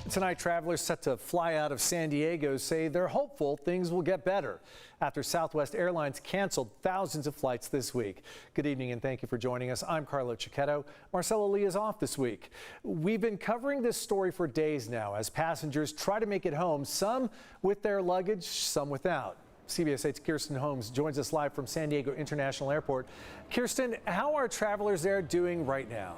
Tonight, travelers set to fly out of San Diego say they're hopeful things will get better after Southwest Airlines canceled thousands of flights this week. Good evening and thank you for joining us. I'm Carlo Cicchetto. Marcella Lee is off this week. We've been covering this story for days now as passengers try to make it home, some with their luggage, some without. CBS 8's Kirsten Holmes joins us live from San Diego International Airport. Kirsten, how are travelers there doing right now?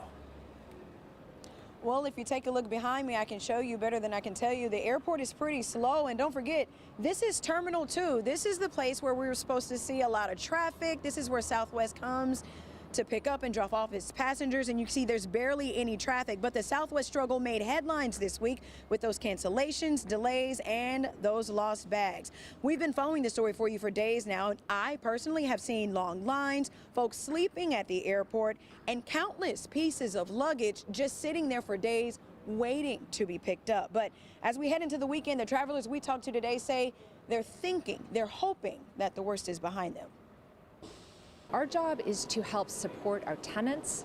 Well, if you take a look behind me, I can show you better than I can tell you. The airport is pretty slow, and don't forget, this is Terminal 2. This is the place where we were supposed to see a lot of traffic. This is where Southwest comes to pick up and drop off its passengers, and you see there's barely any traffic. But the Southwest struggle made headlines this week with those cancellations, delays, and those lost bags. We've been following this story for you for days now. I personally have seen long lines, folks sleeping at the airport, and countless pieces of luggage just sitting there for days waiting to be picked up. But as we head into the weekend, the travelers we talked to today say they're hoping that the worst is behind them. Our job is to help support our tenants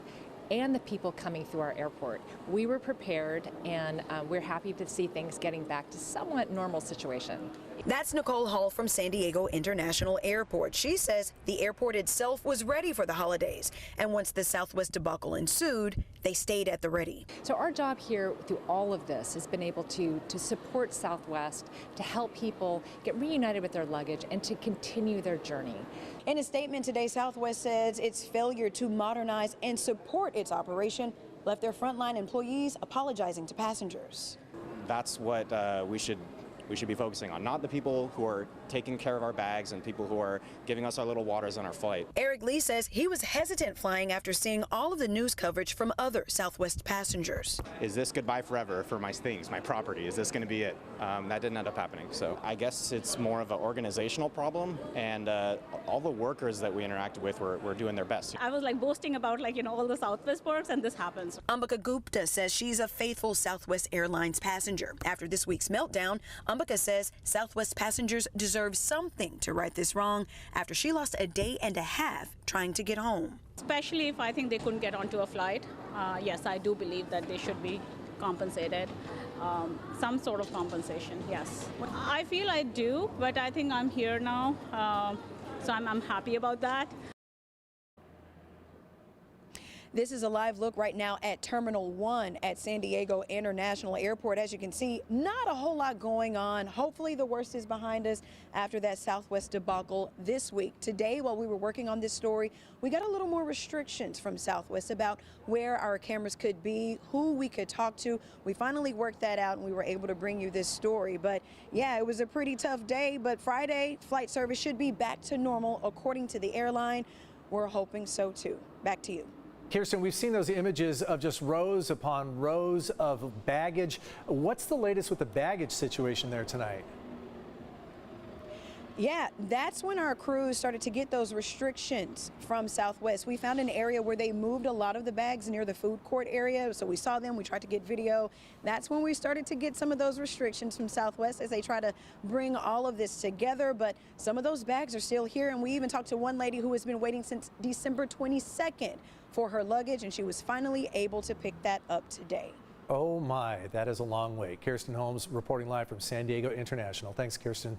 and the people coming through our airport. We were prepared, and we're happy to see things getting back to somewhat normal situation. That's Nicole Hall from San Diego International Airport. She says the airport itself was ready for the holidays, and once the Southwest debacle ensued, they stayed at the ready. So our job here through all of this has been able to support Southwest, to help people get reunited with their luggage and to continue their journey. In a statement today, Southwest says its failure to modernize and support its operation left their frontline employees apologizing to passengers. That's what we should be focusing on, not the people who are taking care of our bags and people who are giving us our little waters on our flight. Eric Lee says he was hesitant flying after seeing all of the news coverage from other Southwest passengers. Is this goodbye forever for my things, my property? Is this going to be it? That didn't end up happening. So I guess it's more of an organizational problem, and all the workers that we interacted with were doing their best. I was boasting about all the Southwest perks, and this happens. Ambika Gupta says she's a faithful Southwest Airlines passenger. After this week's meltdown, Ambika says Southwest passengers deserve something to right this wrong after she lost a day and a half trying to get home. Especially if I think they couldn't get onto a flight. Yes, I do believe that they should be compensated. Some sort of compensation, yes. I feel I do, but I think I'm here now, so I'm happy about that. This is a live look right now at Terminal 1 at San Diego International Airport. As you can see, not a whole lot going on. Hopefully the worst is behind us after that Southwest debacle this week. Today, while we were working on this story, we got a little more restrictions from Southwest about where our cameras could be, who we could talk to. We finally worked that out and we were able to bring you this story. But yeah, it was a pretty tough day, but Friday flight service should be back to normal according to the airline. We're hoping so too. Back to you. Kirsten, we've seen those images of just rows upon rows of baggage. What's the latest with the baggage situation there tonight? Yeah, that's when our crews started to get those restrictions from Southwest. We found an area where they moved a lot of the bags near the food court area, so we saw them, we tried to get video. That's when we started to get some of those restrictions from Southwest as they try to bring all of this together, but some of those bags are still here, and we even talked to one lady who has been waiting since December 22nd for her luggage, and she was finally able to pick that up today. Oh my, that is a long wait. Kirsten Holmes reporting live from San Diego International. Thanks, Kirsten.